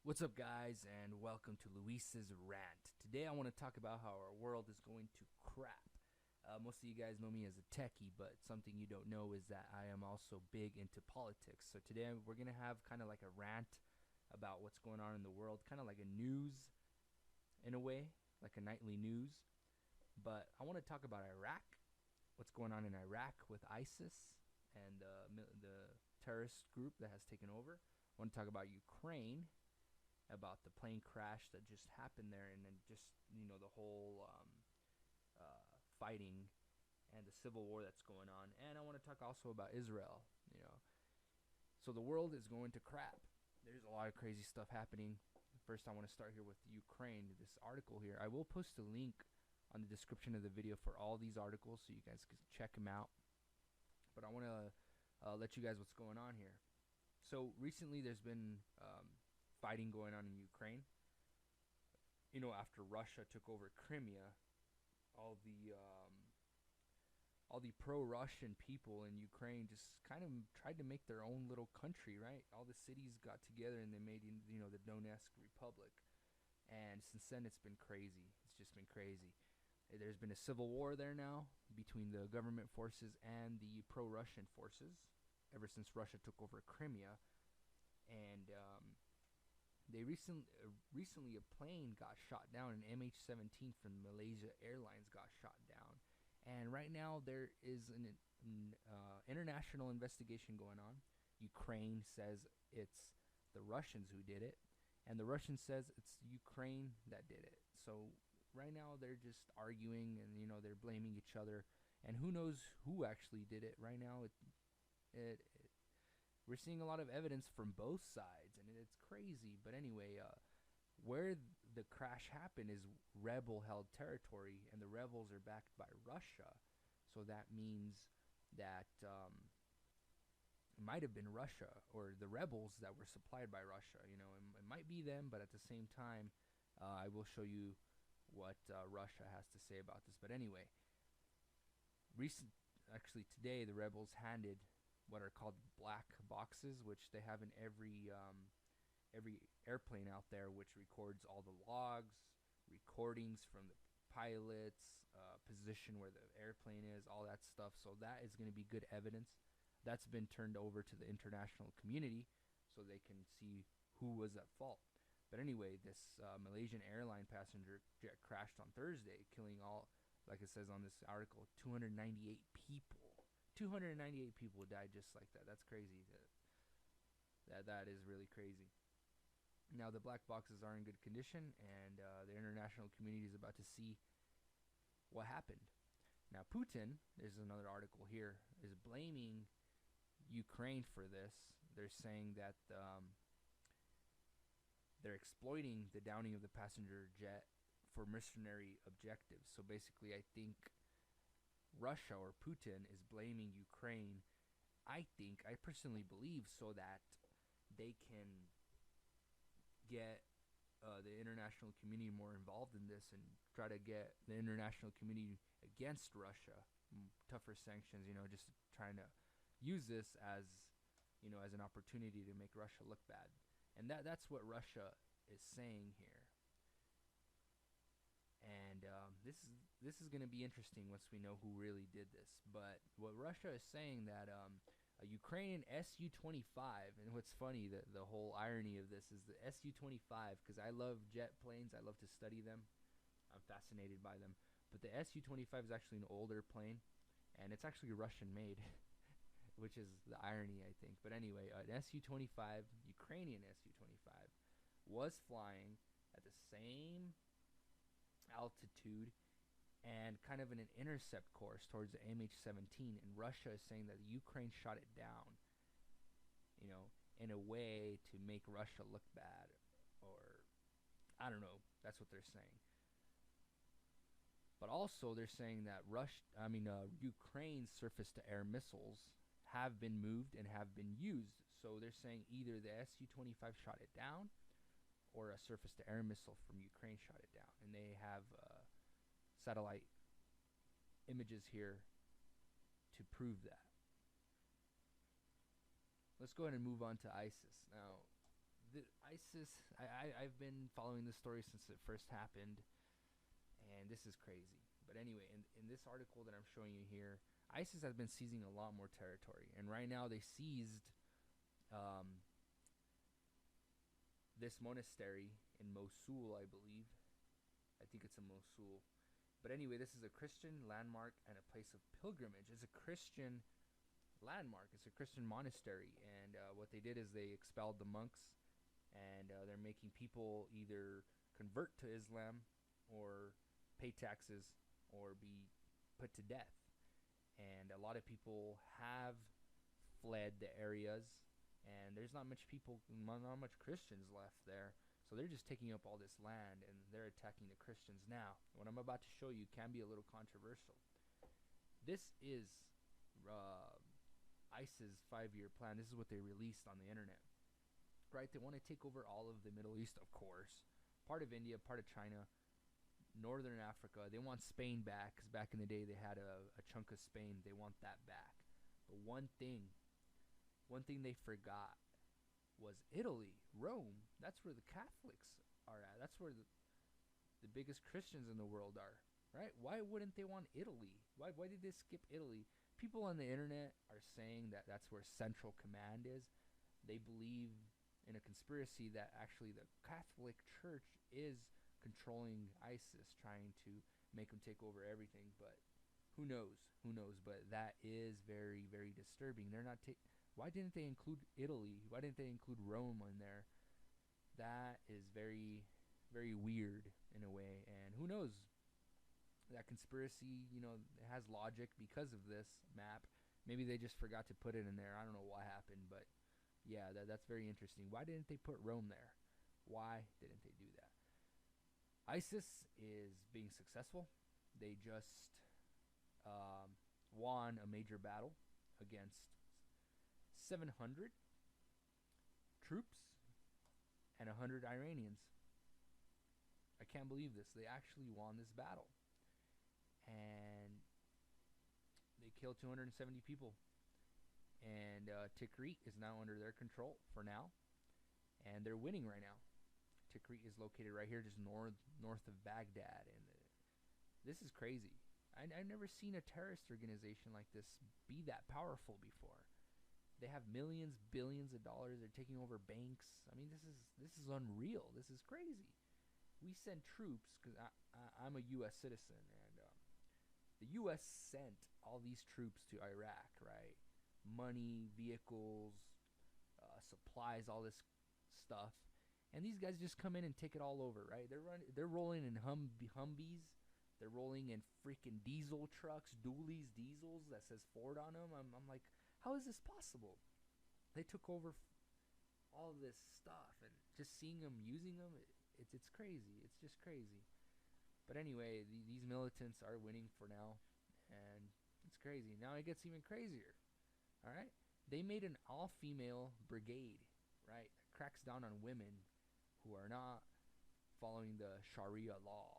What's up, guys, and welcome to Luis's Rant. Today I want to talk about how our world is going to crap. Most of you guys know me as a techie, but something you don't know is that I am also big into politics. So today we're going to have kind of like a rant about what's going on in the world, kind of like a news in a way, like a nightly news. But I want to talk about Iraq, what's going on in Iraq with ISIS and the terrorist group that has taken over. I want to talk about Ukraine, about the plane crash that just happened there, and then just the whole fighting and the civil war that's going on. And I want to talk also about Israel. So the world is going to crap. There's a lot of crazy stuff happening. First, I want to start here with Ukraine. This article here, I will post a link on the description of the video for all these articles so you guys can check them out. But I want to let you guys what's going on here. So recently there's been fighting going on in Ukraine. After Russia took over Crimea, all the pro-Russian people in Ukraine just kind of tried to make their own little country, right? All the cities got together and they made the Donetsk Republic. And since then it's been crazy. It's just been crazy. There's been a civil war there now between the government forces and the pro-Russian forces ever since Russia took over Crimea. And they recently a plane got shot down. An MH17 from Malaysia Airlines got shot down, and right now there is an international investigation going on. Ukraine says it's the Russians who did it, and the Russians says it's Ukraine that did it. So right now they're just arguing, and they're blaming each other, and who knows who actually did it. Right now we're seeing a lot of evidence from both sides, and it's crazy. But anyway, where the crash happened is rebel-held territory, and the rebels are backed by Russia. So that means that it might have been Russia or the rebels that were supplied by Russia. It might be them, but at the same time, I will show you what Russia has to say about this. But anyway, actually today, the rebels handed what are called black boxes, which they have in every airplane out there, which records all the logs, recordings from the pilots, position where the airplane is, all that stuff. So that is going to be good evidence. That's been turned over to the international community so they can see who was at fault. But anyway, this Malaysian airline passenger jet crashed on Thursday, killing all, like it says on this article, 298 people. 298 people died just like that. That's crazy. That is really crazy. Now the black boxes are in good condition, and the international community is about to see what happened. Now Putin, there's another article here, is blaming Ukraine for this. They're saying that they're exploiting the downing of the passenger jet for mercenary objectives. So basically, I think Russia or Putin is blaming Ukraine, I personally believe, so that they can get the international community more involved in this and try to get the international community against Russia, tougher sanctions, just trying to use this as an opportunity to make Russia look bad. And that's what Russia is saying here. And this is going to be interesting once we know who really did this. But what Russia is saying, that a Ukrainian Su-25, and what's funny, the whole irony of this is the Su-25, because I love jet planes, I love to study them, I'm fascinated by them. But the Su-25 is actually an older plane, and it's actually Russian made, which is the irony, I think. But anyway, an Su-25, Ukrainian Su-25, was flying at the same altitude and kind of in an intercept course towards the MH17, and Russia is saying that Ukraine shot it down, in a way to make Russia look bad, or I don't know. That's what they're saying. But also they're saying that Ukraine's surface-to-air missiles have been moved and have been used. So they're saying either the Su-25 shot it down, or a surface-to-air missile from Ukraine shot it down. And they have satellite images here to prove that. Let's go ahead and move on to ISIS. Now, the ISIS. I've been following this story since it first happened, and this is crazy. But anyway, in this article that I'm showing you here, ISIS has been seizing a lot more territory, and right now they seized um, this monastery in Mosul, I believe. I think it's in Mosul. But anyway, this is a Christian landmark and a place of pilgrimage. It's a Christian landmark. It's a Christian monastery, and what they did is they expelled the monks, and they're making people either convert to Islam or pay taxes or be put to death. And a lot of people have fled the areas, and there's not much Christians left there. So they're just taking up all this land, and they're attacking the Christians now. What I'm about to show you can be a little controversial. This is ISIS 5-year plan. This is what they released on the internet. Right? They want to take over all of the Middle East, of course. Part of India, part of China, Northern Africa. They want Spain back, because back in the day they had a chunk of Spain. They want that back. But one thing they forgot was Italy, Rome. That's where the Catholics are at. That's where the biggest Christians in the world are, right? Why wouldn't they want Italy? Why did they skip Italy? People on the internet are saying that that's where Central Command is. They believe in a conspiracy that actually the Catholic Church is controlling ISIS, trying to make them take over everything. But who knows? But that is very, very disturbing. They're not why didn't they include Italy? Why didn't they include Rome in there? That is very, very weird in a way. And who knows? That conspiracy, it has logic because of this map. Maybe they just forgot to put it in there. I don't know what happened, but yeah, that's very interesting. Why didn't they put Rome there? Why didn't they do that? ISIS is being successful. They just won a major battle against 700 troops and 100 Iranians. I can't believe this. They actually won this battle. And they killed 270 people. And Tikrit is now under their control for now. And they're winning right now. Tikrit is located right here, just north of Baghdad. And this is crazy. I've never seen a terrorist organization like this be that powerful before. They have millions, billions of dollars. They're taking over banks. I mean, this is unreal. This is crazy. We send troops, because I'm a U.S. citizen, and the U.S. sent all these troops to Iraq, right? Money, vehicles, supplies, all this stuff. And these guys just come in and take it all over, right? They're rolling in Humvees. They're rolling in freaking diesel trucks, dualies, diesels that says Ford on them. I'm like, how is this possible? They took over all this stuff, and just seeing them, using them, it's crazy. It's just crazy. But anyway, these militants are winning for now, and it's crazy. Now it gets even crazier. All right? They made an all-female brigade, right? That cracks down on women who are not following the Sharia law.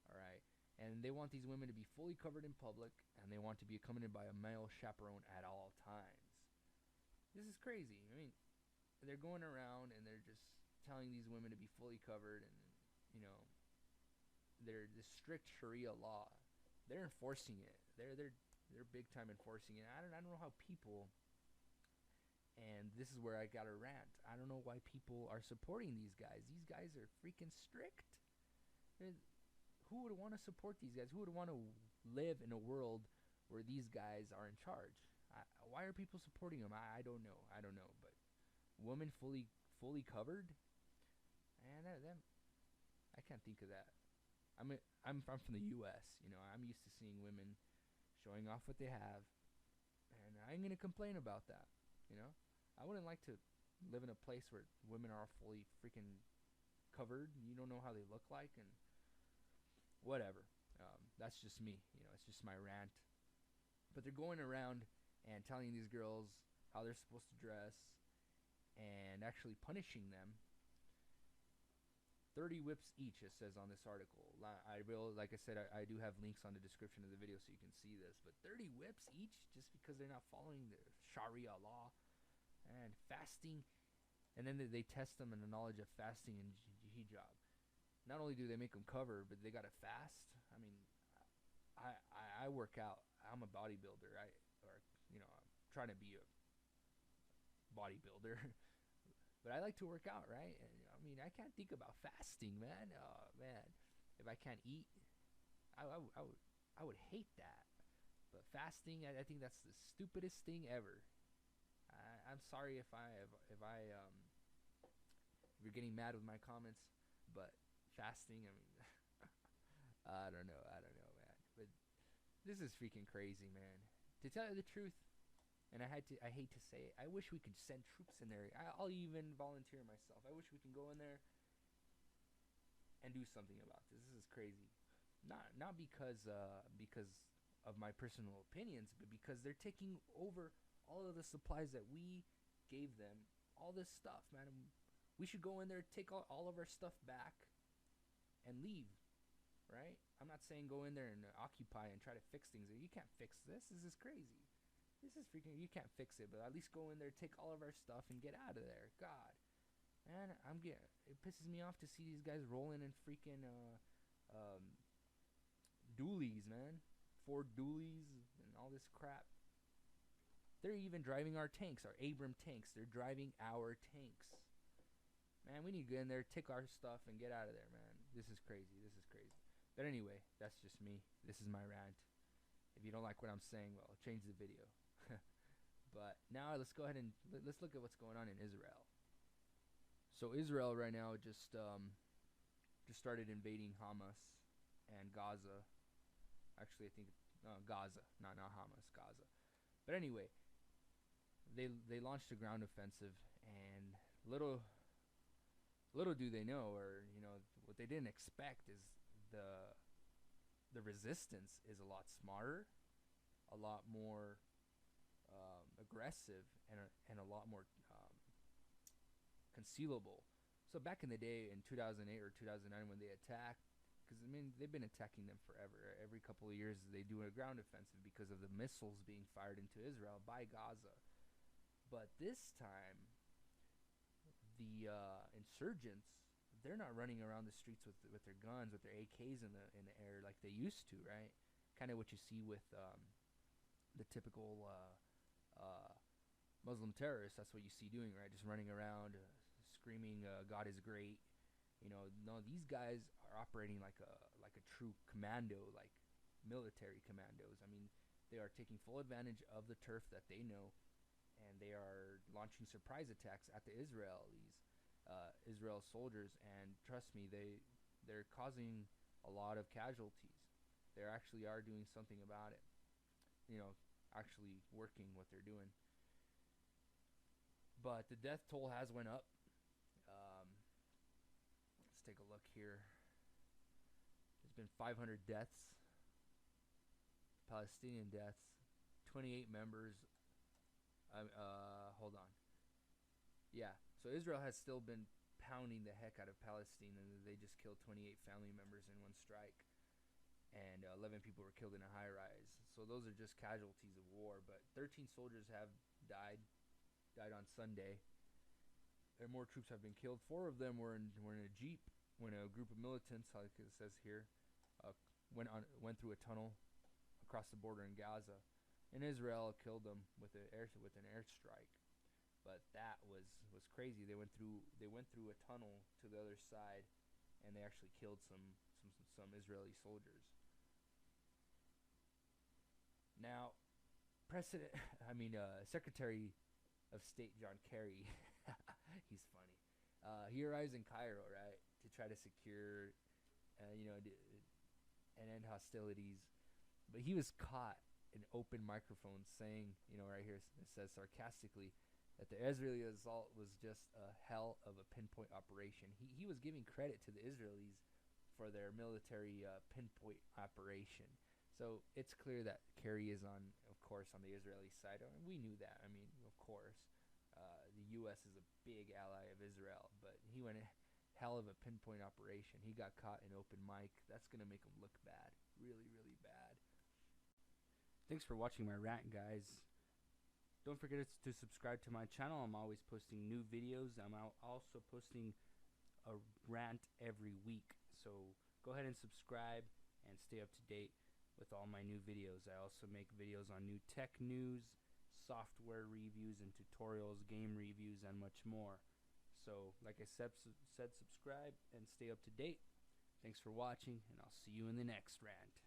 All right? And they want these women to be fully covered in public, and they want to be accompanied by a male chaperone at all times. This is crazy. I mean, they're going around and they're just telling these women to be fully covered, and they're the strict Sharia law. They're enforcing it. They're big time enforcing it. I don't know how people, and this is where I got to rant. I don't know why people are supporting these guys. These guys are freaking strict. Who would want to support these guys? Who would want to live in a world where these guys are in charge? Why are people supporting them? I don't know. But women fully covered, and I can't think of that. I'm from the U.S. I'm used to seeing women showing off what they have, and I ain't gonna complain about that. I wouldn't like to live in a place where women are fully freaking covered. You don't know how they look like, and whatever. That's just me. It's just my rant. But they're going around and telling these girls how they're supposed to dress, and actually punishing them. 30 whips each, it says on this article. Like I said, I do have links on the description of the video so you can see this. But 30 whips each just because they're not following the Sharia law. And fasting And then they test them in the knowledge of fasting and hijab. Not only do they make them cover, but they gotta fast. I mean, I work out. I'm a bodybuilder. I'm trying to be a bodybuilder, but I like to work out, right? And I mean, I can't think about fasting, man. Oh man, if I can't eat, I would hate that. But fasting, I think that's the stupidest thing ever. I'm sorry if you're getting mad with my comments, but fasting, I mean, I don't know, man. But this is freaking crazy, man. To tell you the truth, and I hate to say it, I wish we could send troops in there. I'll even volunteer myself. I wish we can go in there and do something about this. This is crazy. Not because of my personal opinions, but because they're taking over all of the supplies that we gave them. All this stuff, man. We should go in there, take all of our stuff back, and leave, right? I'm not saying go in there and occupy and try to fix things. You can't fix this. This is crazy. This is freaking. You can't fix it, but at least go in there, take all of our stuff, and get out of there. God, man, it pisses me off to see these guys rolling in freaking dualies, man. Ford dualies and all this crap. They're even driving our tanks, our Abram tanks. They're driving our tanks. Man, we need to get in there, take our stuff, and get out of there, man. This is crazy. This is crazy. But anyway, that's just me. This is my rant. If you don't like what I'm saying, well, change the video. But now let's go ahead and let's look at what's going on in Israel. So Israel right now just started invading Hamas and Gaza. Actually, I think Gaza, not Hamas, Gaza. But anyway, they launched a ground offensive, and little do they know, or what they didn't expect is the resistance is a lot smarter, a lot more aggressive, and a lot more concealable. So back in the day, in 2008 or 2009, when they attacked, because I mean they've been attacking them forever. Every couple of years they do a ground offensive because of the missiles being fired into Israel by Gaza. But this time, the insurgents, they're not running around the streets with their guns, with their AKs in the air like they used to, right? Kind of what you see with the typical Muslim terrorists. That's what you see doing, right? Just running around, screaming, "God is great." No, these guys are operating like a true commando, like military commandos. I mean, they are taking full advantage of the turf that they know, and they are launching surprise attacks at the Israel soldiers. And trust me, they're causing a lot of casualties. They actually are doing something about it. Actually working what they're doing. But the death toll has went up. Let's take a look here. There's been 500 deaths, Palestinian deaths, 28 members. Hold on. Yeah, so Israel has still been pounding the heck out of Palestine, and they just killed 28 family members in one strike, and 11 people were killed in a high-rise. So those are just casualties of war. But 13 soldiers have died on Sunday. And more troops have been killed. 4 of them were in a jeep when a group of militants, like it says here, went through a tunnel across the border in Gaza. And Israel killed them with an airstrike. But that was crazy. They went through a tunnel to the other side, and they actually killed some Israeli soldiers. Now, Secretary of State John Kerry, he's funny. He arrives in Cairo, right, to try to secure, and end hostilities. But he was caught in open microphones saying, right here it says sarcastically, that the Israeli assault was just a hell of a pinpoint operation. He was giving credit to the Israelis for their military pinpoint operation. So it's clear that Kerry is of course, on the Israeli side. I mean, we knew that. I mean, of course, the U.S. is a big ally of Israel, but he went hell of a pinpoint operation. He got caught in open mic. That's gonna make him look bad, really, really bad. Thanks for watching my rant, guys. Don't forget to subscribe to my channel. I'm always posting new videos. I'm also posting a rant every week. So go ahead and subscribe and stay up to date with all my new videos. I also make videos on new tech news, software reviews and tutorials, game reviews, and much more. So like I said, subscribe and stay up to date. Thanks for watching, and I'll see you in the next rant.